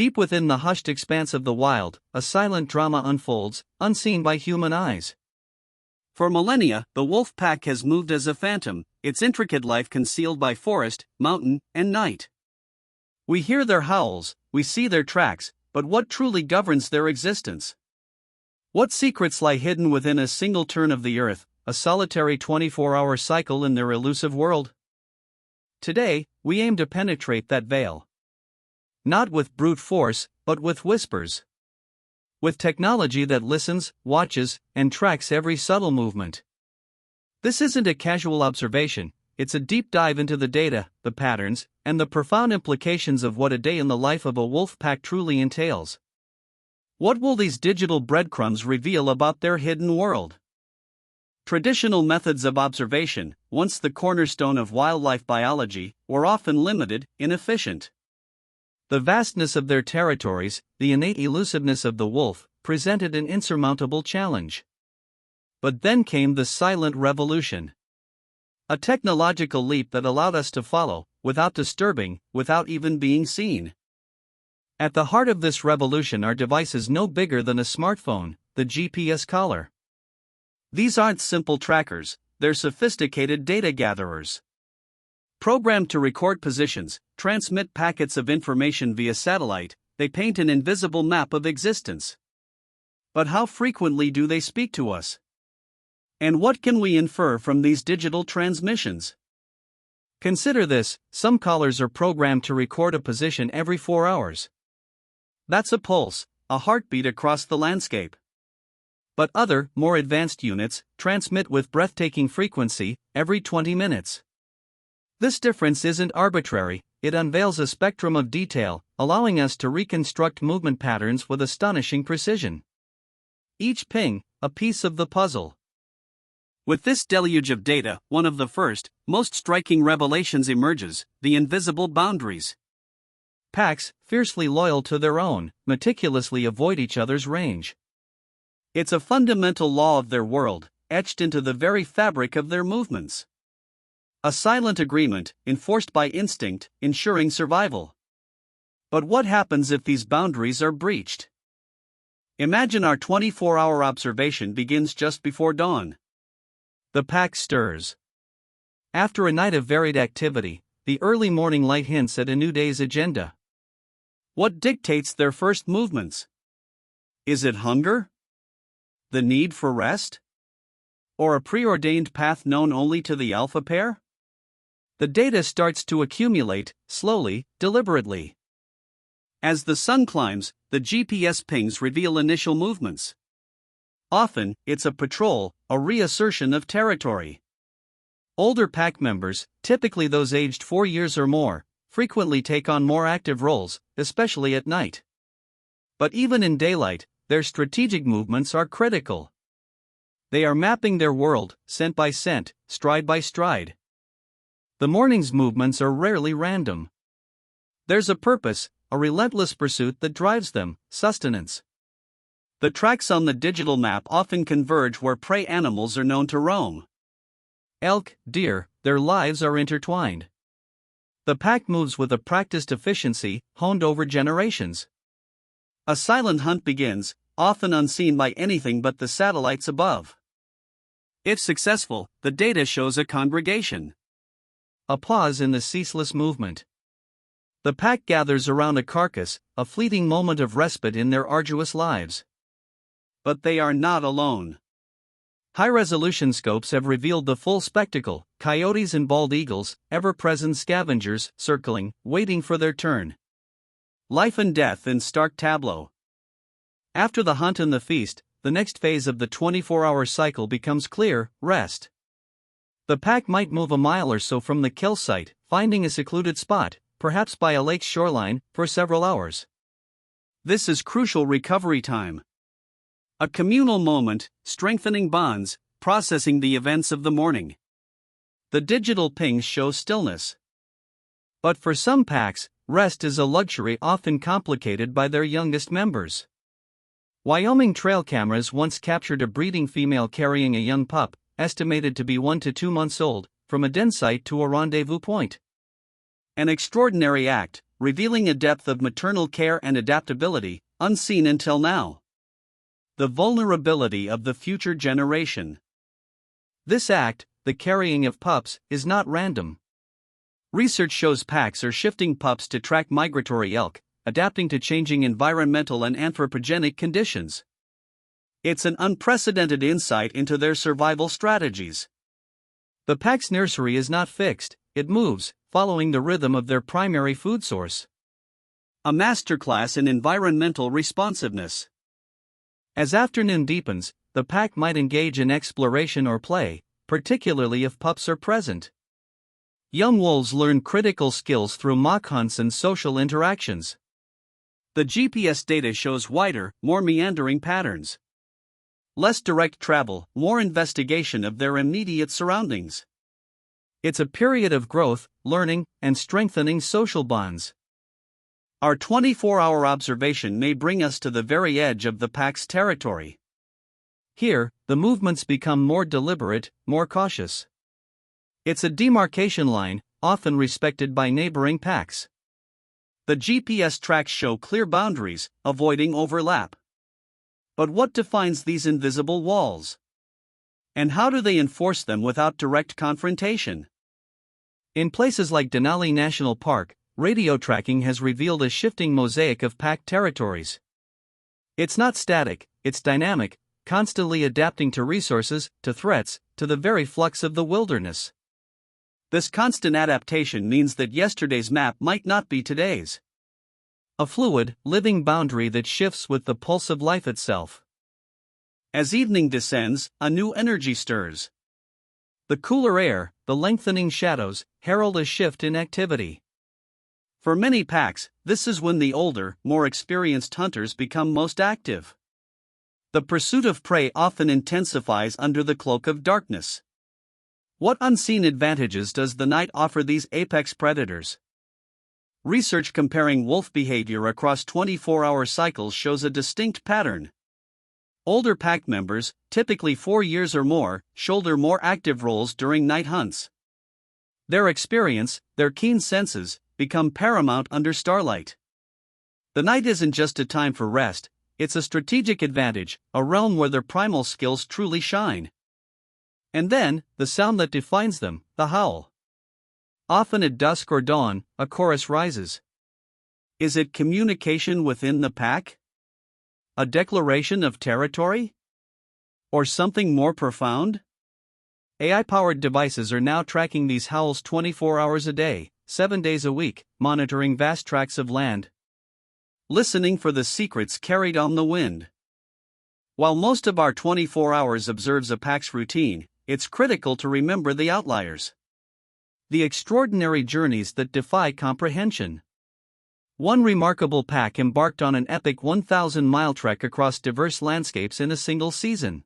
Deep within the hushed expanse of the wild, a silent drama unfolds, unseen by human eyes. For millennia, the wolf pack has moved as a phantom, its intricate life concealed by forest, mountain, and night. We hear their howls, we see their tracks, but what truly governs their existence? What secrets lie hidden within a single turn of the earth, a solitary 24-hour cycle in their elusive world? Today, we aim to penetrate that veil. Not with brute force, but with whispers. With technology that listens, watches, and tracks every subtle movement. This isn't a casual observation, it's a deep dive into the data, the patterns, and the profound implications of what a day in the life of a wolf pack truly entails. What will these digital breadcrumbs reveal about their hidden world? Traditional methods of observation, once the cornerstone of wildlife biology, were often limited, inefficient. The vastness of their territories, the innate elusiveness of the wolf, presented an insurmountable challenge. But then came the silent revolution. A technological leap that allowed us to follow, without disturbing, without even being seen. At the heart of this revolution are devices no bigger than a smartphone, the GPS collar. These aren't simple trackers, they're sophisticated data gatherers. Programmed to record positions, transmit packets of information via satellite, they paint an invisible map of existence. But how frequently do they speak to us? And what can we infer from these digital transmissions? Consider this: some collars are programmed to record a position every 4 hours. That's a pulse, a heartbeat across the landscape. But other, more advanced units transmit with breathtaking frequency every 20 minutes. This difference isn't arbitrary, it unveils a spectrum of detail, allowing us to reconstruct movement patterns with astonishing precision. Each ping, a piece of the puzzle. With this deluge of data, one of the first, most striking revelations emerges: the invisible boundaries. Packs, fiercely loyal to their own, meticulously avoid each other's range. It's a fundamental law of their world, etched into the very fabric of their movements. A silent agreement, enforced by instinct, ensuring survival. But what happens if these boundaries are breached? Imagine our 24-hour observation begins just before dawn. The pack stirs. After a night of varied activity, the early morning light hints at a new day's agenda. What dictates their first movements? Is it hunger? The need for rest? Or a preordained path known only to the alpha pair? The data starts to accumulate, slowly, deliberately. As the sun climbs, the GPS pings reveal initial movements. Often, it's a patrol, a reassertion of territory. Older pack members, typically those aged 4 years or more, frequently take on more active roles, especially at night. But even in daylight, their strategic movements are critical. They are mapping their world, scent by scent, stride by stride. The morning's movements are rarely random. There's a purpose, a relentless pursuit that drives them: sustenance. The tracks on the digital map often converge where prey animals are known to roam. Elk, deer, their lives are intertwined. The pack moves with a practiced efficiency, honed over generations. A silent hunt begins, often unseen by anything but the satellites above. If successful, the data shows a congregation. Applause in the ceaseless movement. The pack gathers around a carcass, a fleeting moment of respite in their arduous lives. But they are not alone. High-resolution scopes have revealed the full spectacle: coyotes and bald eagles, ever-present scavengers, circling, waiting for their turn. Life and death in stark tableau. After the hunt and the feast, the next phase of the 24-hour cycle becomes clear: rest. The pack might move a mile or so from the kill site, finding a secluded spot, perhaps by a lake's shoreline, for several hours. This is crucial recovery time. A communal moment, strengthening bonds, processing the events of the morning. The digital pings show stillness. But for some packs, rest is a luxury often complicated by their youngest members. Wyoming trail cameras once captured a breeding female carrying a young pup, estimated to be 1 to 2 months old, from a den site to a rendezvous point. An extraordinary act, revealing a depth of maternal care and adaptability unseen until now. The vulnerability of the future generation. This act, the carrying of pups, is not random. Research shows packs are shifting pups to track migratory elk, adapting to changing environmental and anthropogenic conditions. It's an unprecedented insight into their survival strategies. The pack's nursery is not fixed, it moves, following the rhythm of their primary food source. A masterclass in environmental responsiveness. As afternoon deepens, the pack might engage in exploration or play, particularly if pups are present. Young wolves learn critical skills through mock hunts and social interactions. The GPS data shows wider, more meandering patterns. Less direct travel, more investigation of their immediate surroundings. It's a period of growth, learning, and strengthening social bonds. Our 24-hour observation may bring us to the very edge of the pack's territory. Here, the movements become more deliberate, more cautious. It's a demarcation line, often respected by neighboring packs. The GPS tracks show clear boundaries, avoiding overlap. But what defines these invisible walls? And how do they enforce them without direct confrontation? In places like Denali National Park, radio tracking has revealed a shifting mosaic of pack territories. It's not static, it's dynamic, constantly adapting to resources, to threats, to the very flux of the wilderness. This constant adaptation means that yesterday's map might not be today's. A fluid, living boundary that shifts with the pulse of life itself. As evening descends, a new energy stirs. The cooler air, the lengthening shadows, herald a shift in activity. For many packs, this is when the older, more experienced hunters become most active. The pursuit of prey often intensifies under the cloak of darkness. What unseen advantages does the night offer these apex predators? Research comparing wolf behavior across 24-hour cycles shows a distinct pattern. Older pack members, typically 4 years or more, shoulder more active roles during night hunts. Their experience, their keen senses, become paramount under starlight. The night isn't just a time for rest, it's a strategic advantage, a realm where their primal skills truly shine. And then, the sound that defines them, the howl. Often at dusk or dawn, a chorus rises. Is it communication within the pack? A declaration of territory? Or something more profound? AI-powered devices are now tracking these howls 24 hours a day, 7 days a week, monitoring vast tracts of land. Listening for the secrets carried on the wind. While most of our 24 hours observes a pack's routine, it's critical to remember the outliers. The extraordinary journeys that defy comprehension. One remarkable pack embarked on an epic 1,000-mile trek across diverse landscapes in a single season.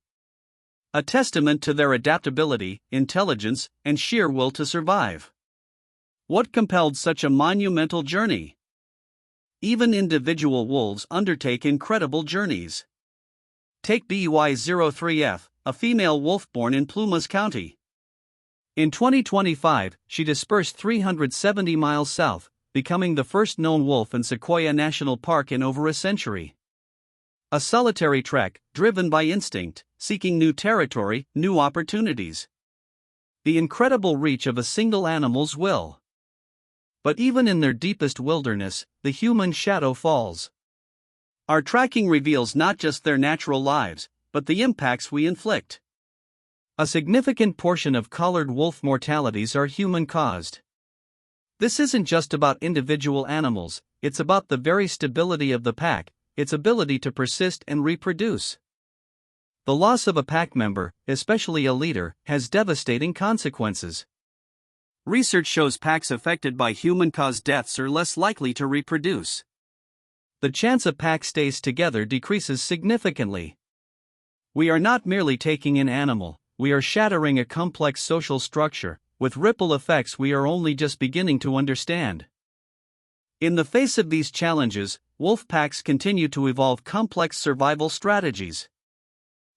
A testament to their adaptability, intelligence, and sheer will to survive. What compelled such a monumental journey? Even individual wolves undertake incredible journeys. Take BY03F, a female wolf born in Plumas County. In 2025, she dispersed 370 miles south, becoming the first known wolf in Sequoia National Park in over a century. A solitary trek, driven by instinct, seeking new territory, new opportunities. The incredible reach of a single animal's will. But even in their deepest wilderness, the human shadow falls. Our tracking reveals not just their natural lives, but the impacts we inflict. A significant portion of collared wolf mortalities are human-caused. This isn't just about individual animals, it's about the very stability of the pack, its ability to persist and reproduce. The loss of a pack member, especially a leader, has devastating consequences. Research shows packs affected by human-caused deaths are less likely to reproduce. The chance a pack stays together decreases significantly. We are not merely taking an animal, we are shattering a complex social structure, with ripple effects we are only just beginning to understand. In the face of these challenges, wolf packs continue to evolve complex survival strategies.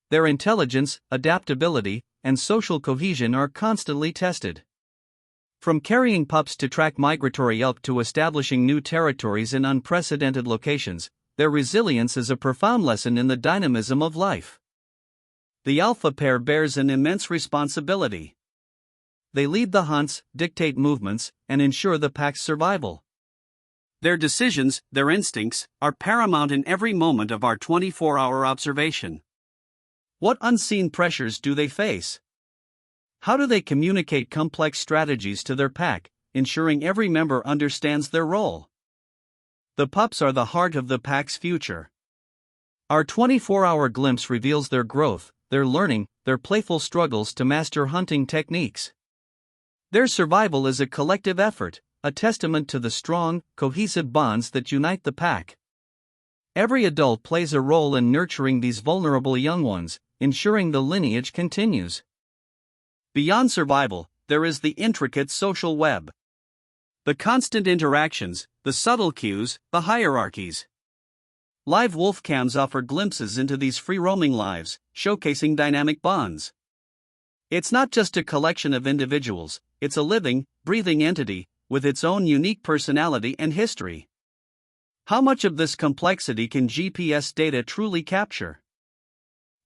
Their intelligence, adaptability, and social cohesion are constantly tested. From carrying pups to track migratory elk to establishing new territories in unprecedented locations, their resilience is a profound lesson in the dynamism of life. The alpha pair bears an immense responsibility. They lead the hunts, dictate movements, and ensure the pack's survival. Their decisions, their instincts, are paramount in every moment of our 24-hour observation. What unseen pressures do they face? How do they communicate complex strategies to their pack, ensuring every member understands their role? The pups are the heart of the pack's future. Our 24-hour glimpse reveals their growth, their learning, their playful struggles to master hunting techniques. Their survival is a collective effort, a testament to the strong, cohesive bonds that unite the pack. Every adult plays a role in nurturing these vulnerable young ones, ensuring the lineage continues. Beyond survival, there is the intricate social web. The constant interactions, the subtle cues, the hierarchies. Live wolf cams offer glimpses into these free-roaming lives, showcasing dynamic bonds. It's not just a collection of individuals, it's a living, breathing entity, with its own unique personality and history. How much of this complexity can GPS data truly capture?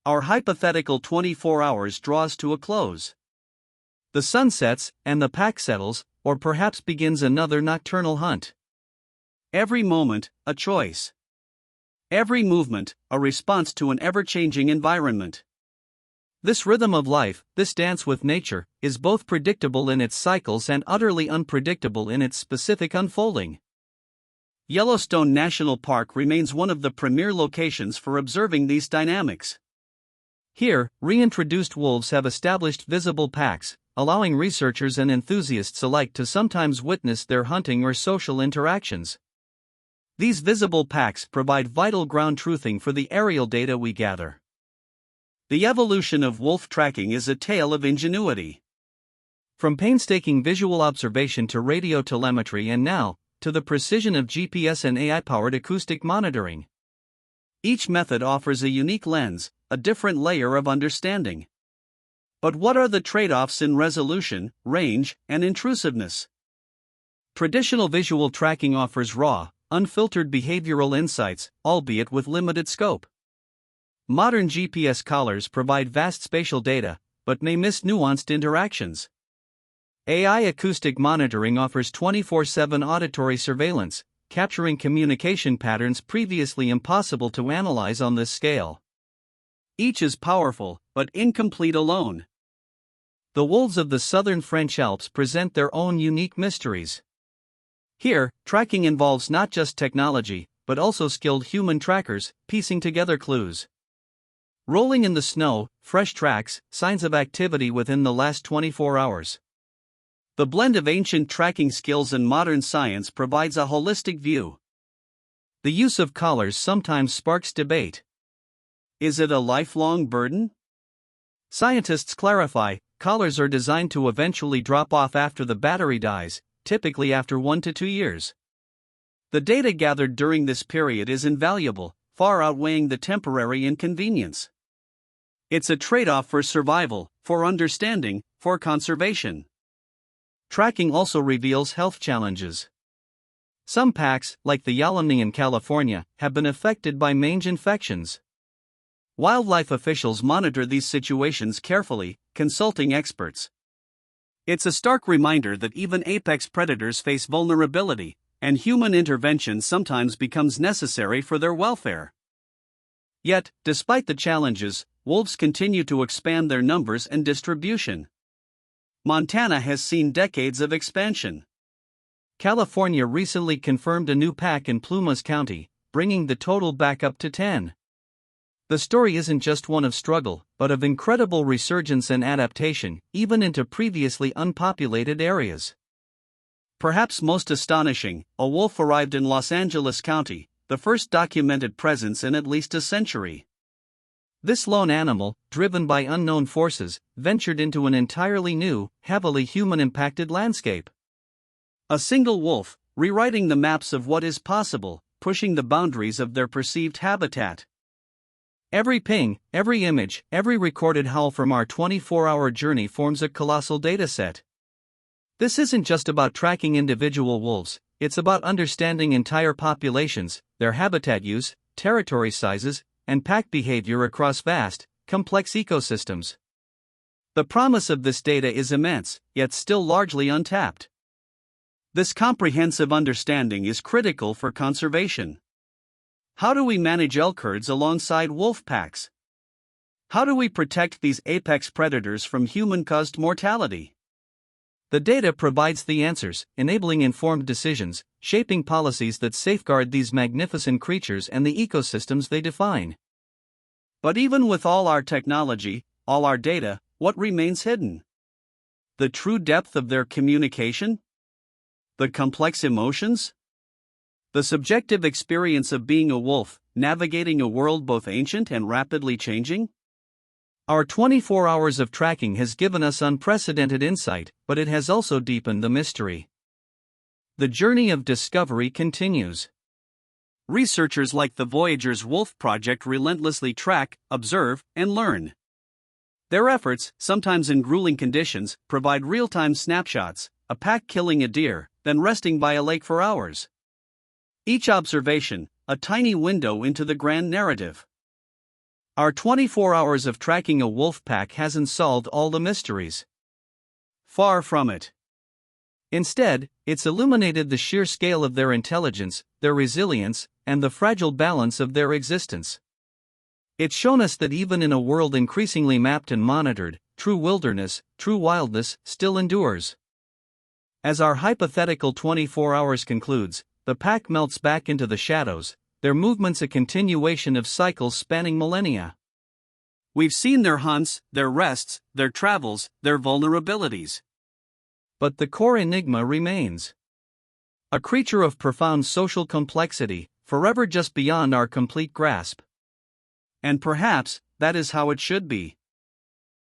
Our hypothetical 24 hours draws to a close. The sun sets, and the pack settles, or perhaps begins another nocturnal hunt. Every moment, a choice. Every movement, a response to an ever-changing environment. This rhythm of life, this dance with nature, is both predictable in its cycles and utterly unpredictable in its specific unfolding. Yellowstone National Park remains one of the premier locations for observing these dynamics. Here, reintroduced wolves have established visible packs, allowing researchers and enthusiasts alike to sometimes witness their hunting or social interactions. These visible packs provide vital ground truthing for the aerial data we gather. The evolution of wolf tracking is a tale of ingenuity. From painstaking visual observation to radio telemetry and now, to the precision of GPS and AI-powered acoustic monitoring. Each method offers a unique lens, a different layer of understanding. But what are the trade-offs in resolution, range, and intrusiveness? Traditional visual tracking offers raw, unfiltered behavioral insights, albeit with limited scope. Modern GPS collars provide vast spatial data, but may miss nuanced interactions. AI acoustic monitoring offers 24/7 auditory surveillance, capturing communication patterns previously impossible to analyze on this scale. Each is powerful, but incomplete alone. The wolves of the southern French Alps present their own unique mysteries. Here, tracking involves not just technology, but also skilled human trackers, piecing together clues. Rolling in the snow, fresh tracks, signs of activity within the last 24 hours. The blend of ancient tracking skills and modern science provides a holistic view. The use of collars sometimes sparks debate. Is it a lifelong burden? Scientists clarify, collars are designed to eventually drop off after the battery dies, typically after 1 to 2 years. The data gathered during this period is invaluable, far outweighing the temporary inconvenience. It's a trade-off for survival, for understanding, for conservation. Tracking also reveals health challenges. Some packs, like the Yalomni in California, have been affected by mange infections. Wildlife officials monitor these situations carefully, consulting experts. It's a stark reminder that even apex predators face vulnerability, and human intervention sometimes becomes necessary for their welfare. Yet, despite the challenges, wolves continue to expand their numbers and distribution. Montana has seen decades of expansion. California recently confirmed a new pack in Plumas County, bringing the total back up to 10. The story isn't just one of struggle, but of incredible resurgence and adaptation, even into previously unpopulated areas. Perhaps most astonishing, a wolf arrived in Los Angeles County, the first documented presence in at least a century. This lone animal, driven by unknown forces, ventured into an entirely new, heavily human-impacted landscape. A single wolf, rewriting the maps of what is possible, pushing the boundaries of their perceived habitat. Every ping, every image, every recorded howl from our 24-hour journey forms a colossal dataset. This isn't just about tracking individual wolves, it's about understanding entire populations, their habitat use, territory sizes, and pack behavior across vast, complex ecosystems. The promise of this data is immense, yet still largely untapped. This comprehensive understanding is critical for conservation. How do we manage elk herds alongside wolf packs? How do we protect these apex predators from human-caused mortality? The data provides the answers, enabling informed decisions, shaping policies that safeguard these magnificent creatures and the ecosystems they define. But even with all our technology, all our data, what remains hidden? The true depth of their communication? The complex emotions? The subjective experience of being a wolf, navigating a world both ancient and rapidly changing? Our 24 hours of tracking has given us unprecedented insight, but it has also deepened the mystery. The journey of discovery continues. Researchers like the Voyager's Wolf Project relentlessly track, observe, and learn. Their efforts, sometimes in grueling conditions, provide real-time snapshots, a pack killing a deer, then resting by a lake for hours. Each observation, a tiny window into the grand narrative. Our 24 hours of tracking a wolf pack hasn't solved all the mysteries. Far from it. Instead, it's illuminated the sheer scale of their intelligence, their resilience, and the fragile balance of their existence. It's shown us that even in a world increasingly mapped and monitored, true wilderness, true wildness, still endures. As our hypothetical 24 hours concludes, the pack melts back into the shadows, their movements a continuation of cycles spanning millennia. We've seen their hunts, their rests, their travels, their vulnerabilities. But the core enigma remains. A creature of profound social complexity, forever just beyond our complete grasp. And perhaps, that is how it should be.